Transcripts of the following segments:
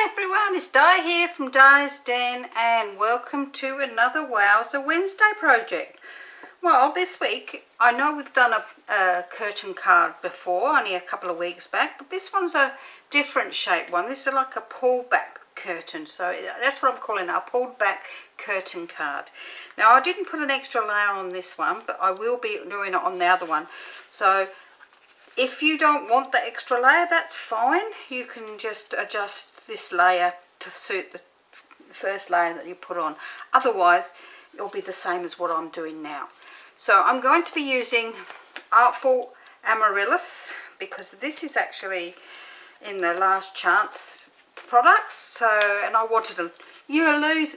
Hi everyone, it's Di here from Di's Den and welcome to another Wowza Wednesday project. Well, this week, I know we've done a curtain card before, only a couple of weeks back, but this one's a different shape one. This is like a pulled back curtain, so that's what I'm calling it, a pulled back curtain card. Now, I didn't put an extra layer on this one, but I will be doing it on the other one. So if you don't want the extra layer, that's fine. You can just adjust this layer to suit the first layer that you put on. Otherwise, it'll be the same as what I'm doing now. So I'm going to be using Artful Amaryllis because this is actually in the last chance products. So, and I wanted to use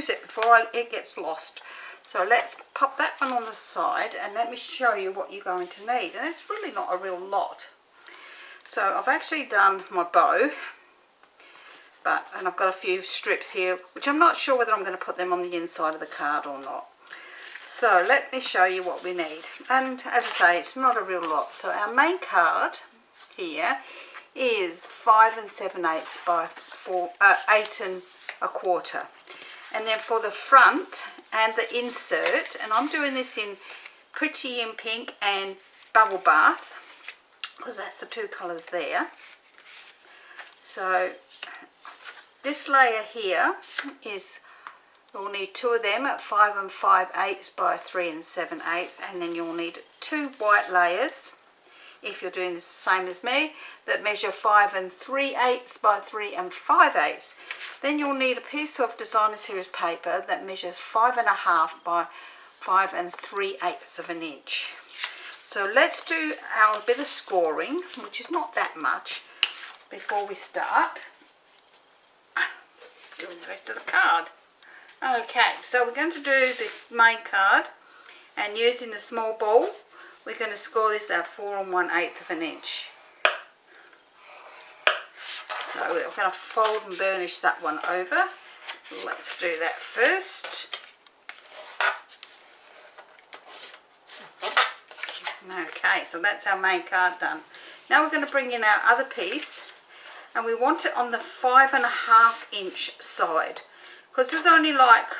it before it gets lost. So let's pop that one on the side and let me show you what you're going to need. And it's really not a real lot. So I've actually done my bow, and I've got a few strips here, which I'm not sure whether I'm going to put them on the inside of the card or not. So let me show you what we need. And as I say, it's not a real lot. So our main card here is 5 7/8 by 8 1/4. And then for the front and the insert, and I'm doing this in Pretty in Pink and Bubble Bath, because that's the two colours there. So this layer here is, you'll need two of them at 5 5/8 by 3 7/8, and then you'll need two white layers, if you're doing the same as me, that measure 5 3/8 by 3 5/8. Then you'll need a piece of designer series paper that measures 5 1/2 by 5 3/8 of an inch. So let's do our bit of scoring, which is not that much, before we start doing the rest of the card. Okay, so we're going to do the main card, and using the small ball, we're going to score this at 4 1/8 of an inch. So we're going to fold and burnish that one over. Let's do that first. Okay, so that's our main card done. Now we're going to bring in our other piece, and we want it on the 5 1/2 inch side, because there's only like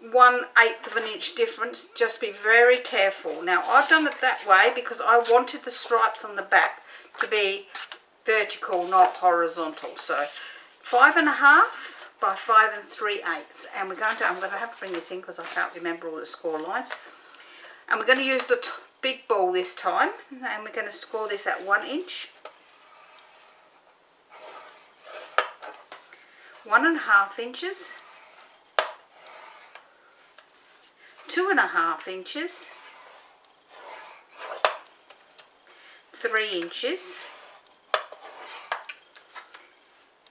1/8 of an inch difference. Just be very careful. Now I've done it that way because I wanted the stripes on the back to be vertical, not horizontal. So 5 1/2 by 5 3/8, and I'm going to have to bring this in because I can't remember all the score lines. And we're going to use the big ball this time, and we're going to score this at 1 inch, 1 1/2 inches, 2 1/2 inches, 3 inches,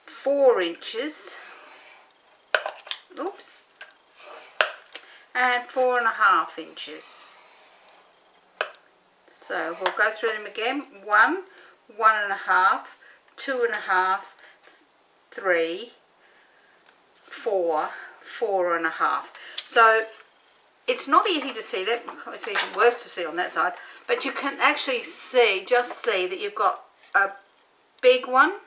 4 inches, oops, and 4 1/2 inches. So we'll go through them again. 1, 1 1/2, 2 1/2, 3, 4, 4 1/2. So it's not easy to see that. It's even worse to see on that side. But you can actually just see that you've got a big one,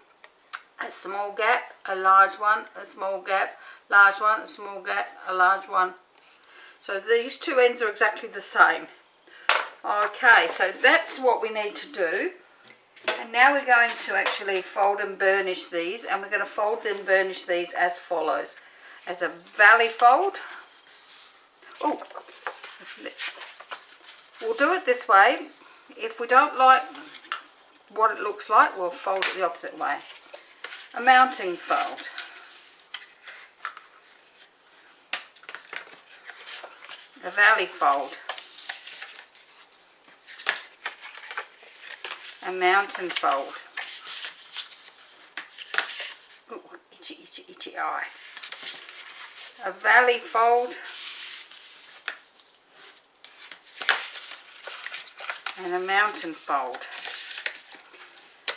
a small gap, a large one, a small gap, large one, a small gap, a large one. So these two ends are exactly the same. Okay, so that's what we need to do. And now we're going to actually fold and burnish these, and we're going to fold and burnish these as follows. As a valley fold. Oh, we'll do it this way. If we don't like what it looks like, we'll fold it the opposite way. A mounting fold. A valley fold. A mountain fold. Ooh, itchy, itchy, itchy eye. A valley fold. And a mountain fold.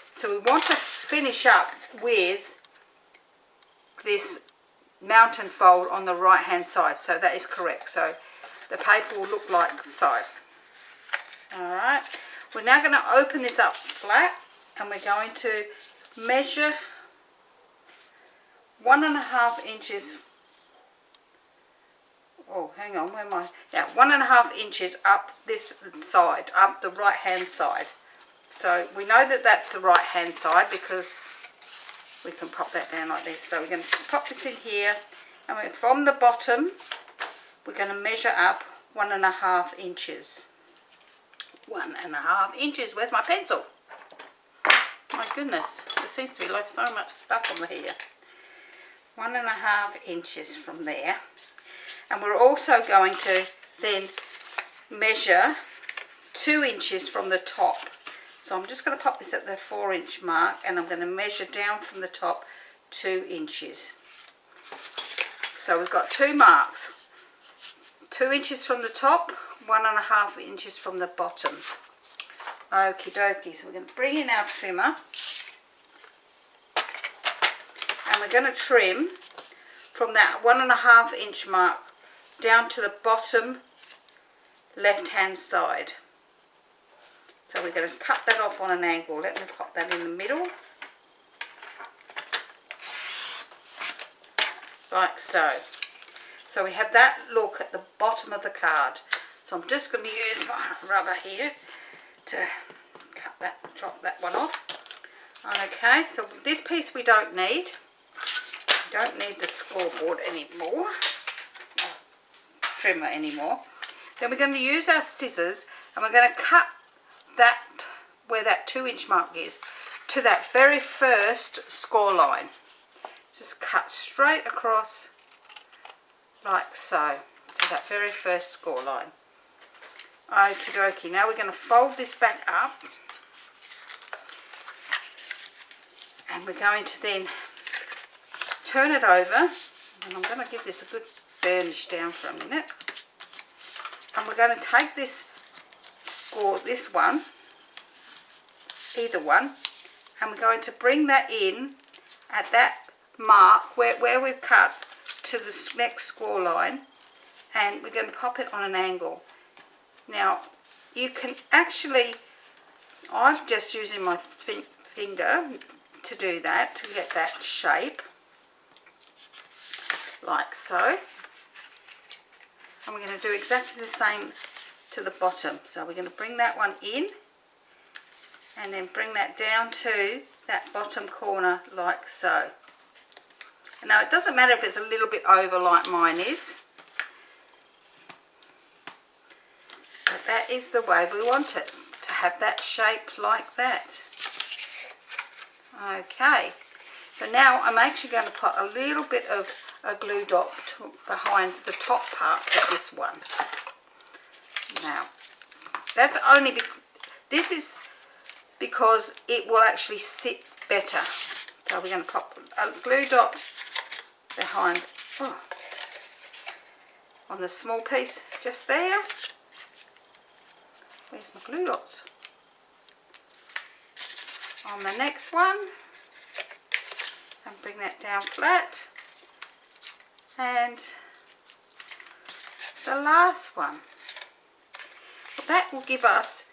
So we want to finish up with this mountain fold on the right hand side. So that is correct. So the paper will look like so. Alright. We're now going to open this up flat, and we're going to measure 1.5 inches. Oh, hang on, where am I? Yeah, 1.5 inches up this side, up the right hand side. So we know that that's the right hand side because we can pop that down like this. So we're going to just pop this in here, and from the bottom we're going to measure up 1.5 inches. 1.5 inches. Where's my pencil? My goodness, there seems to be like so much stuff on here. 1.5 inches from there. And we're also going to then measure 2 inches from the top. So I'm just going to pop this at the 4-inch mark, and I'm going to measure down from the top 2 inches. So we've got 2 marks. 2 inches from the top, 1.5 inches from the bottom. Okie dokie, so we're going to bring in our trimmer, and we're going to trim from that 1.5 inch mark down to the bottom left hand side. So we're going to cut that off on an angle. Let me pop that in the middle, like so. So we have that look at the bottom of the card. So I'm just going to use my rubber here to cut that, drop that one off. Okay, so this piece we don't need. We don't need the scoreboard anymore, trimmer anymore. Then we're going to use our scissors, and we're going to cut that, where that 2-inch mark is, to that very first score line. Just cut straight across like so, to that very first score line. Okie dokie, now we're going to fold this back up, and we're going to then turn it over, and I'm going to give this a good burnish down for a minute. And we're going to take this score, this one, either one, and we're going to bring that in at that mark where we've cut to the next score line, and we're going to pop it on an angle. Now you can actually, I'm just using my finger to do that, to get that shape, like so. And we're going to do exactly the same to the bottom. So we're going to bring that one in, and then bring that down to that bottom corner like so. Now it doesn't matter if it's a little bit over like mine is, but that is the way we want it, to have that shape like that. Okay, so now I'm actually going to put a little bit of a glue dot behind the top parts of this one. Now that's only this is because it will actually sit better. So we're going to pop a glue dot behind, on the small piece just there. Where's my glue dots? On the next one, and bring that down flat. And the last one. That will give us,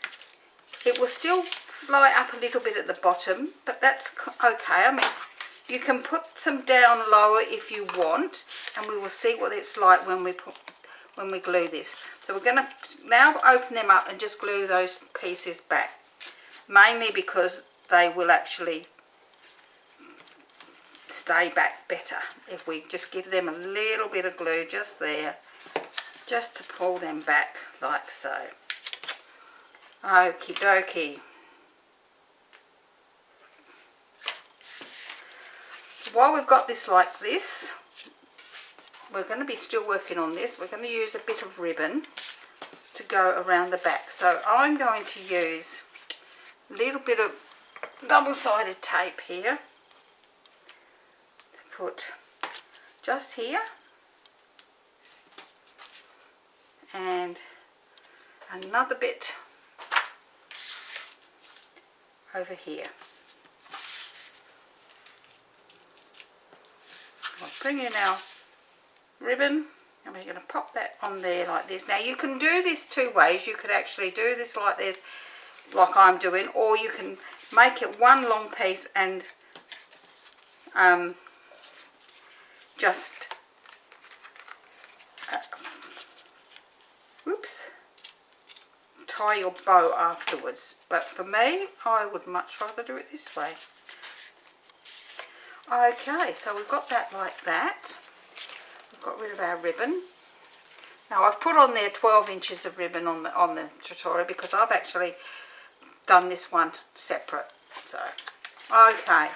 it will still fly up a little bit at the bottom, but that's okay. I mean, you can put some down lower if you want, and we will see what it's like when we glue this. So we're going to now open them up and just glue those pieces back, mainly because they will actually stay back better if we just give them a little bit of glue just there, just to pull them back like so. Okie dokie. While we've got this like this, we're going to be still working on this. We're going to use a bit of ribbon to go around the back. So I'm going to use a little bit of double-sided tape here to put just here, and another bit over here. I'll bring in our ribbon, and we're going to pop that on there like this. Now you can do this 2 ways. You could actually do this like this, like I'm doing, or you can make it one long piece and just whoops, tie your bow afterwards, but for me I would much rather do it this way. Okay, so we've got that like that. We've got rid of our ribbon. Now I've put on there 12 inches of ribbon on the tutorial because I've actually done this one separate. So okay,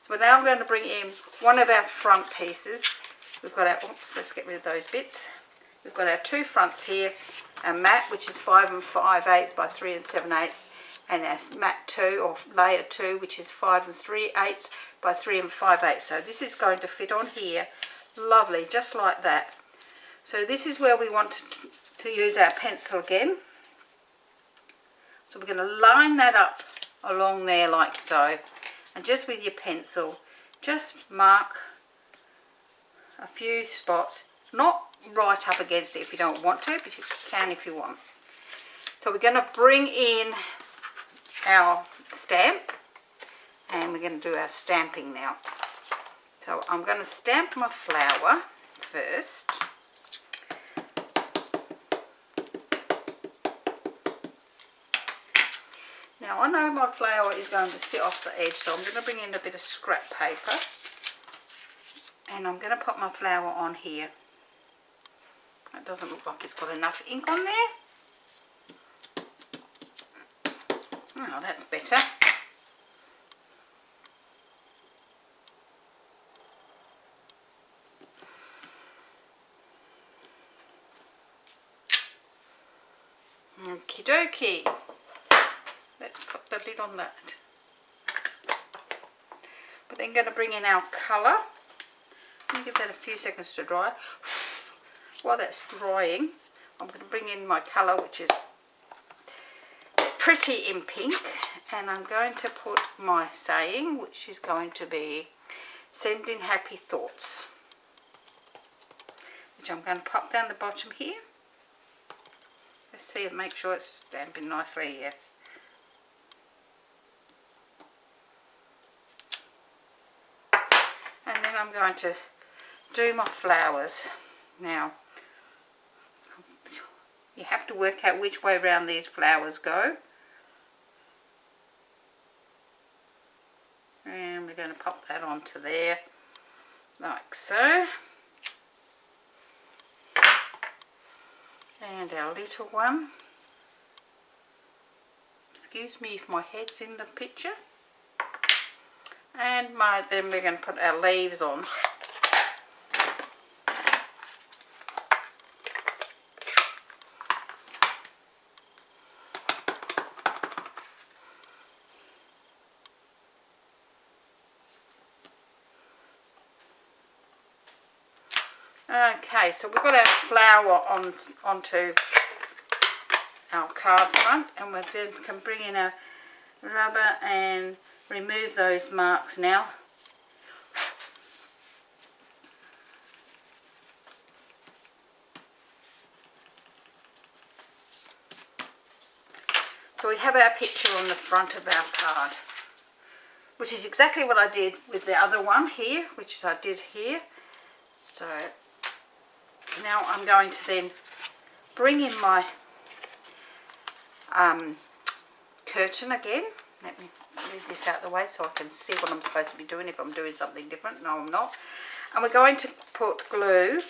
so now we're going to bring in one of our front pieces. We've got our, oops, let's get rid of those bits. We've got our two fronts here, our mat, which is 5 5/8 by 3 7/8, and our mat 2 or layer 2, which is 5 3/8 by 3 5/8. So this is going to fit on here, lovely, just like that. So this is where we want to use our pencil again. So we're going to line that up along there like so, and just with your pencil, just mark a few spots, not right up against it if you don't want to, but you can if you want. So we're going to bring in our stamp, and we're going to do our stamping now. So I'm going to stamp my flower first. Now I know my flower is going to sit off the edge, so I'm going to bring in a bit of scrap paper, and I'm going to put my flower on here. It doesn't look like it's got enough ink on there. Oh, that's better. Okie dokie. Let's put the lid on that. We're then going to bring in our colour. Let me give that a few seconds to dry. While that's drying, I'm going to bring in my colour, which is Pretty in Pink, and I'm going to put my saying, which is going to be Sending Happy Thoughts, which I'm going to pop down the bottom here. Let's see and make sure it's stamping nicely, yes. And then I'm going to do my flowers. Now, you have to work out which way around these flowers go. And we're going to pop that onto there, like so. And our little one. Excuse me if my head's in the picture. And then we're going to put our leaves on. Okay, so we've got our flower onto our card front, and we then can bring in our rubber and remove those marks now. So we have our picture on the front of our card, which is exactly what I did with the other one here, which I did here. So now I'm going to then bring in my curtain again. Let me move this out of the way so I can see what I'm supposed to be doing if I'm doing something different. No, I'm not. And we're going to put glue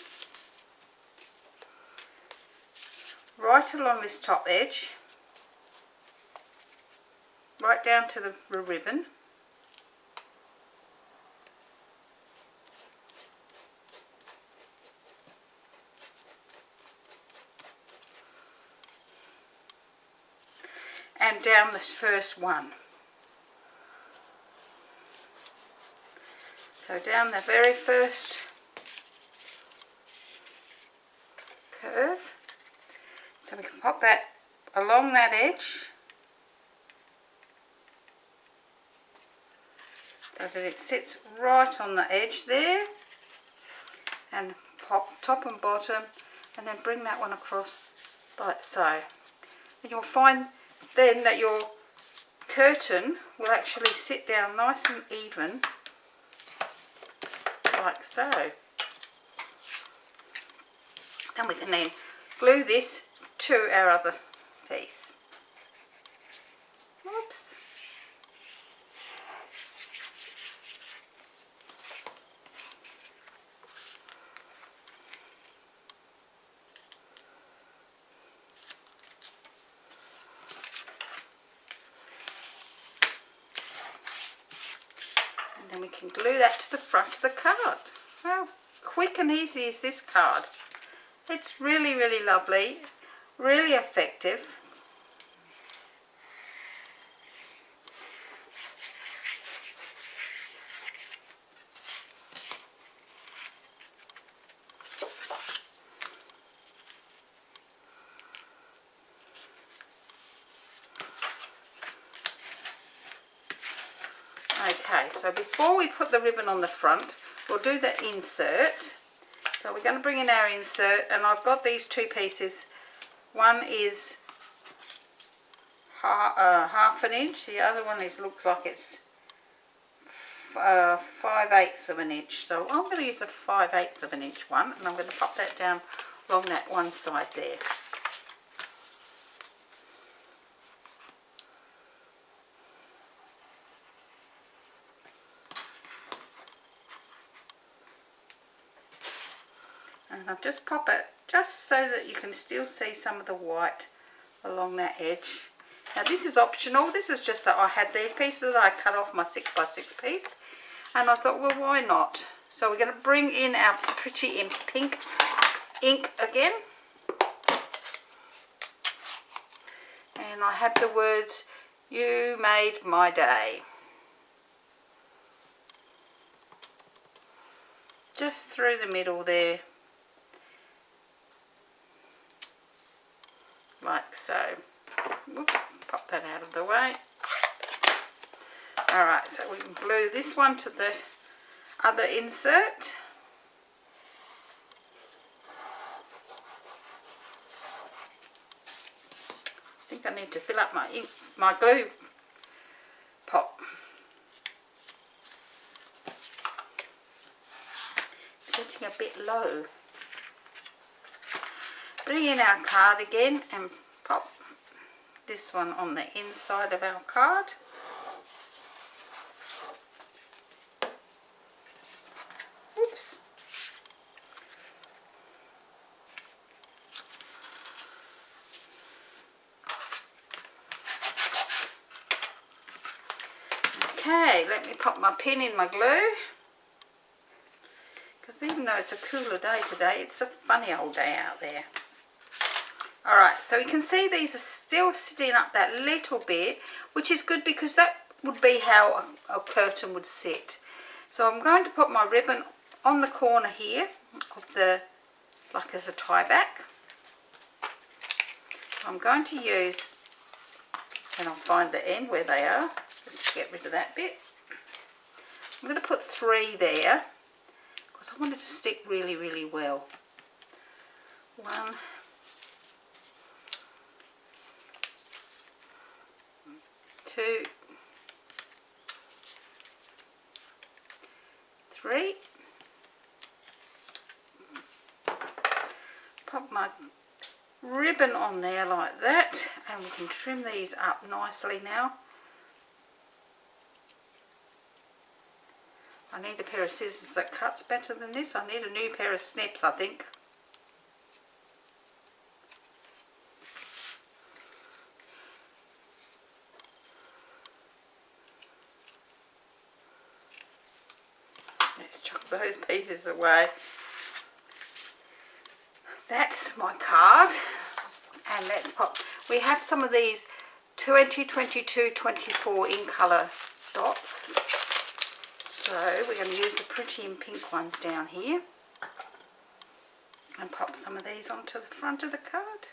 right along this top edge, right down to the ribbon. And down the first one. So down the very first curve. So we can pop that along that edge so that it sits right on the edge there, and pop top and bottom, and then bring that one across like so. And you'll find then that your curtain will actually sit down nice and even like so. And we can then glue this to our other piece. Oops. And then we can glue that to the front of the card. How quick and easy is this card? It's really, really lovely, really effective. Okay, so before we put the ribbon on the front, we'll do the insert. So we're going to bring in our insert, and I've got these two pieces. One is half an inch, the other one looks like it's 5/8 of an inch. So I'm going to use a 5/8 of an inch one, and I'm going to pop that down along that one side there. And I'll just pop it just so that you can still see some of the white along that edge. Now this is optional. This is just that I had these pieces that I cut off my 6x6 piece, and I thought, well, why not? So we're going to bring in our pretty in pink ink again, and I have the words, "You made my day," just through the middle there, like so. Whoops, pop that out of the way. Alright, so we can glue this one to the other insert. I think I need to fill up my glue pot. It's getting a bit low. Bring in our card again and pop this one on the inside of our card. Oops. Okay, let me pop my pin in my glue, because even though it's a cooler day today, it's a funny old day out there. Alright, so you can see these are still sitting up that little bit, which is good because that would be how a curtain would sit. So I'm going to put my ribbon on the corner here of the, like as a tie back. I'm going to use, and I'll find the end where they are, just to get rid of that bit. I'm going to put 3 there because I want it to stick really, really well. 1, 2, 3. Pop my ribbon on there like that, and we can trim these up nicely now. I need a pair of scissors that cuts better than this. I need a new pair of snips, I think. Let's chuck those pieces away. That's my card, and let's pop. We have some of these 20, 22, 24 in colour dots, so we're going to use the pretty and pink ones down here and pop some of these onto the front of the card.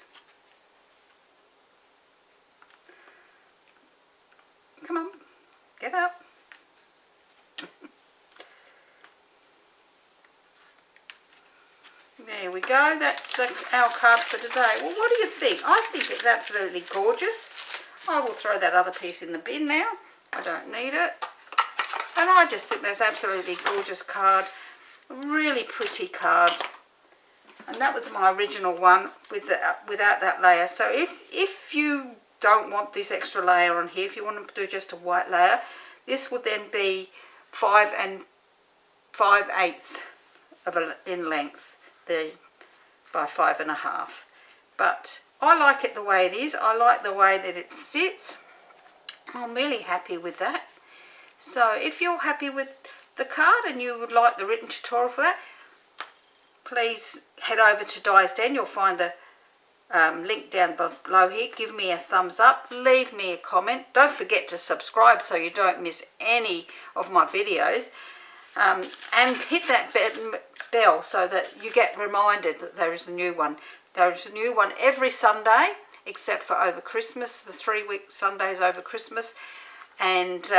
Come on, get up. There we go, that's our card for today. Well, what do you think? I think it's absolutely gorgeous. I will throw that other piece in the bin now. I don't need it. And I just think that's absolutely gorgeous card. A really pretty card. And that was my original one without that layer. So if you don't want this extra layer on here, if you want to do just a white layer, this would then be 5 5/8 in length, by 5.5. But I like it the way it is. I like the way that it sits. I'm really happy with that. So if you're happy with the card and you would like the written tutorial for that, please head over to Di's Den. You'll find the link down below here. Give me a thumbs up, leave me a comment. Don't forget to subscribe so you don't miss any of my videos, and hit that bell so that you get reminded that there is a new one. There is a new one every Sunday except for over Christmas, the 3-week Sundays over Christmas, and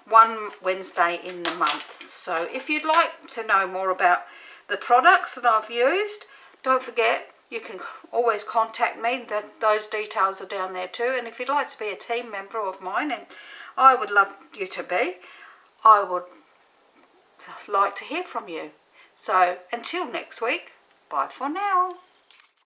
one Wednesday in the month. So if you'd like to know more about the products that I've used, don't forget, you can always contact me. Those details are down there too. And if you'd like to be a team member of mine, and I would love you to be, I would like to hear from you. So until next week, bye for now.